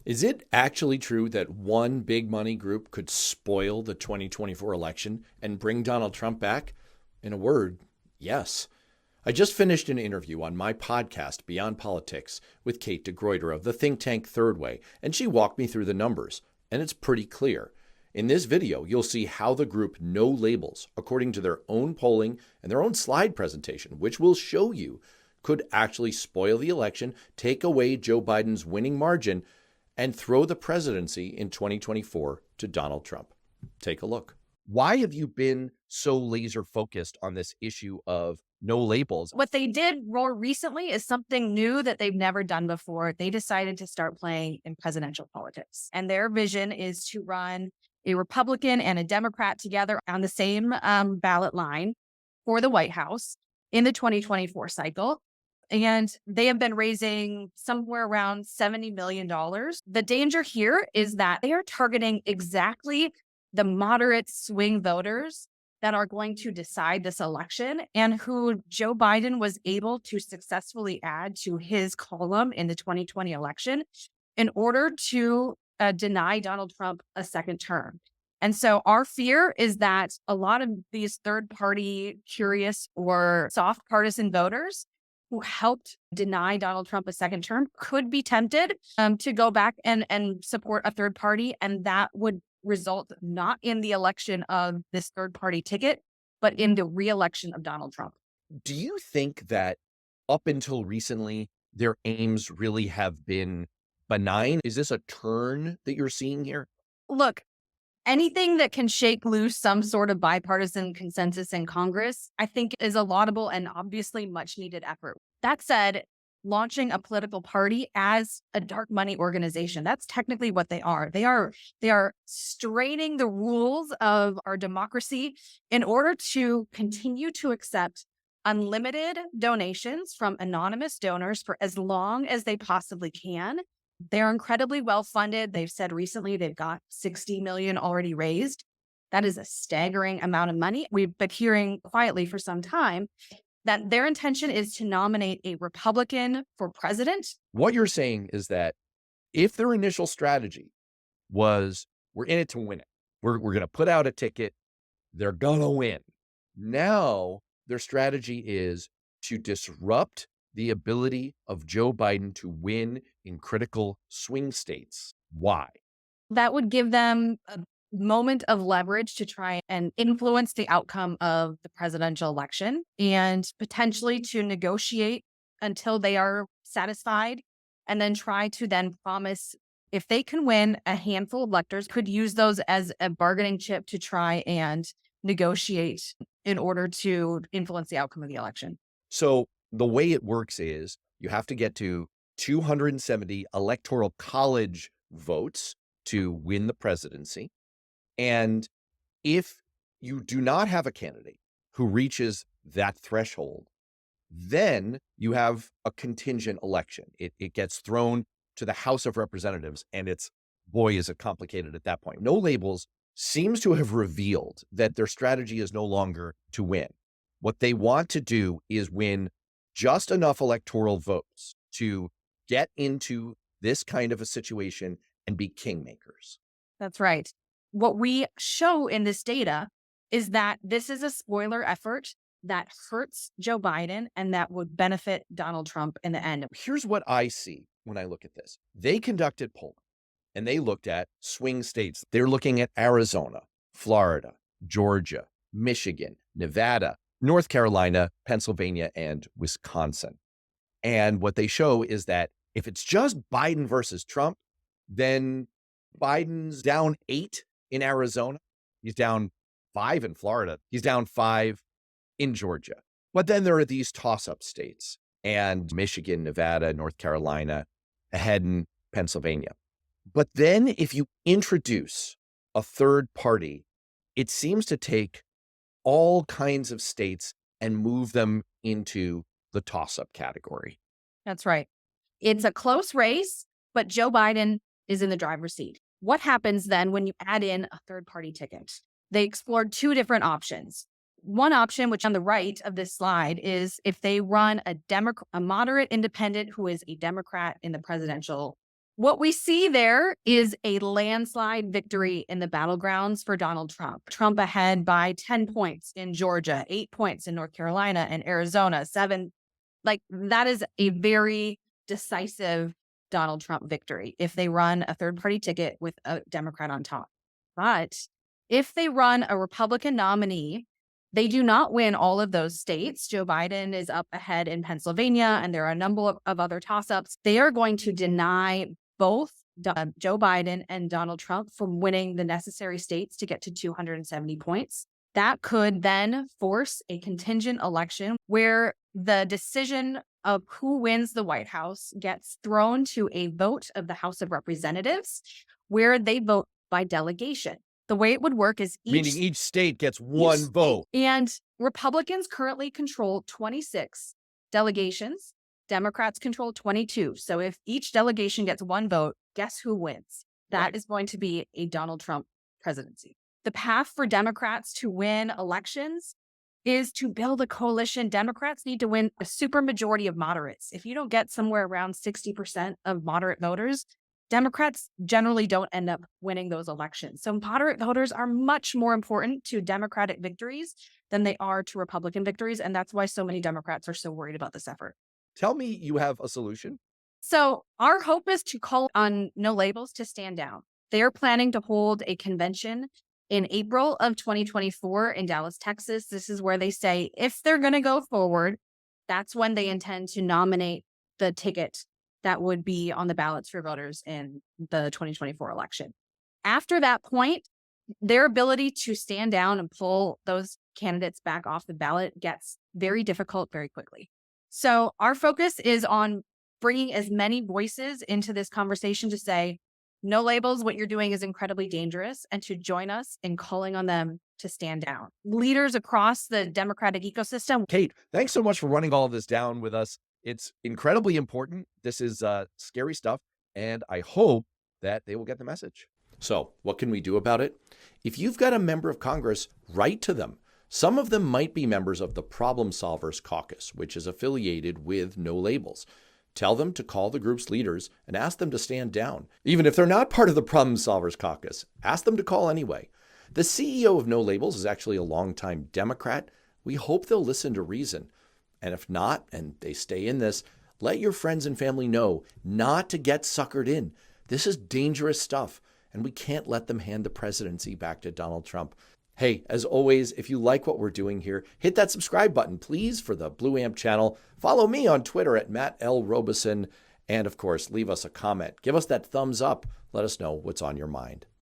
Is it actually true that one big money group could spoil the 2024 election and bring Donald Trump back? In a word, yes. I just finished an interview on my podcast, Beyond Politics, with Kate DeGruyter of the think tank Third Way, and she walked me through the numbers, and it's pretty clear. In this video, you'll see how the group No Labels, according to their own polling and their own slide presentation, which will show you, could actually spoil the election, take away Joe Biden's winning margin, and throw the presidency in 2024 to Donald Trump. Take a look. Why have you been so laser focused on this issue of no labels? What they did more recently is something new that they've never done before. They decided to start playing in presidential politics. And their vision is to run a Republican and a Democrat together on the same ballot line for the White House in the 2024 cycle. And they have been raising somewhere around $70 million. The danger here is that they are targeting exactly the moderate swing voters that are going to decide this election and who Joe Biden was able to successfully add to his column in the 2020 election in order to deny Donald Trump a second term. And so our fear is that a lot of these third-party curious or soft partisan voters who helped deny Donald Trump a second term could be tempted to go back and support a third party. And that would result not in the election of this third party ticket, but in the re-election of Donald Trump. Do you think that up until recently, their aims really have been benign? Is this a turn that you're seeing here? Look, anything that can shake loose some sort of bipartisan consensus in Congress, I think is a laudable and obviously much needed effort. That said, launching a political party as a dark money organization, that's technically what they are. They are straining the rules of our democracy in order to continue to accept unlimited donations from anonymous donors for as long as they possibly can. They're incredibly well funded. They've said recently they've got 60 million already raised. That is a staggering amount of money. We've been hearing quietly for some time that their intention is to nominate a Republican for president. What you're saying is that if their initial strategy was, we're in it to win it, we're going to put out a ticket, they're going to win. Now their strategy is to disrupt the ability of Joe Biden to win in critical swing states. Why? That would give them a moment of leverage to try and influence the outcome of the presidential election and potentially to negotiate until they are satisfied and then try to then promise if they can win a handful of electors, could use those as a bargaining chip to try and negotiate in order to influence the outcome of the election. So the way it works is you have to get to 270 electoral college votes to win the presidency. And if you do not have a candidate who reaches that threshold, then you have a contingent election. It gets thrown to the House of Representatives, and it's, boy, is it complicated at that point. No Labels seems to have revealed that their strategy is no longer to win. What they want to do is win just enough electoral votes to get into this kind of a situation and be kingmakers. That's right. What we show in this data is that this is a spoiler effort that hurts Joe Biden and that would benefit Donald Trump in the end. Here's what I see when I look at this. They conducted polling and they looked at swing states. They're looking at Arizona, Florida, Georgia, Michigan, Nevada, North Carolina, Pennsylvania, and Wisconsin. And what they show is that if it's just Biden versus Trump, then Biden's down 8 in Arizona. He's down 5 in Florida. He's down 5 in Georgia. But then there are these toss-up states and Michigan, Nevada, North Carolina, ahead in Pennsylvania. But then if you introduce a third party, it seems to take all kinds of states and move them into the toss-up category. That's right. It's a close race, but Joe Biden is in the driver's seat. What happens then when you add in a third party ticket? They explored 2 different options. One option, which on the right of this slide, is if they run a moderate independent who is a Democrat in the presidential What we see there is a landslide victory in the battlegrounds for Donald Trump. Trump ahead by 10 points in Georgia, 8 points in North Carolina and Arizona, 7. Like, that is a very decisive Donald Trump victory if they run a third party ticket with a Democrat on top. But if they run a Republican nominee, they do not win all of those states. Joe Biden is up ahead in Pennsylvania, and there are a number of other toss ups. They are going to deny both Joe Biden and Donald Trump from winning the necessary states to get to 270 points. That could then force a contingent election where the decision of who wins the White House gets thrown to a vote of the House of Representatives, where they vote by delegation. The way it would work is Meaning each state gets one vote. And Republicans currently control 26 delegations. Democrats control 22. So if each delegation gets one vote, guess who wins? That is going to be a Donald Trump presidency. The path for Democrats to win elections is to build a coalition. Democrats need to win a supermajority of moderates. If you don't get somewhere around 60% of moderate voters, Democrats generally don't end up winning those elections. So moderate voters are much more important to Democratic victories than they are to Republican victories. And that's why so many Democrats are so worried about this effort. Tell me you have a solution. So our hope is to call on No Labels to stand down. They're planning to hold a convention in April of 2024 in Dallas, Texas. This is where they say if they're going to go forward, that's when they intend to nominate the ticket that would be on the ballots for voters in the 2024 election. After that point, their ability to stand down and pull those candidates back off the ballot gets very difficult very quickly. So our focus is on bringing as many voices into this conversation to say, No Labels, what you're doing is incredibly dangerous, and to join us in calling on them to stand down. Leaders across the Democratic ecosystem. Kate, thanks so much for running all of this down with us. It's incredibly important. This is scary stuff, and I hope that they will get the message. So what can we do about it? If you've got a member of Congress, write to them. Some of them might be members of the Problem Solvers Caucus, which is affiliated with No Labels. Tell them to call the group's leaders and ask them to stand down. Even if they're not part of the Problem Solvers Caucus, ask them to call anyway. The CEO of No Labels is actually a longtime Democrat. We hope they'll listen to reason. And if not, and they stay in this, let your friends and family know not to get suckered in. This is dangerous stuff, and we can't let them hand the presidency back to Donald Trump. Hey, as always, if you like what we're doing here, hit that subscribe button, please, for the Blue Amp channel. Follow me on Twitter at Matt L. Robeson. And of course, leave us a comment. Give us that thumbs up. Let us know what's on your mind.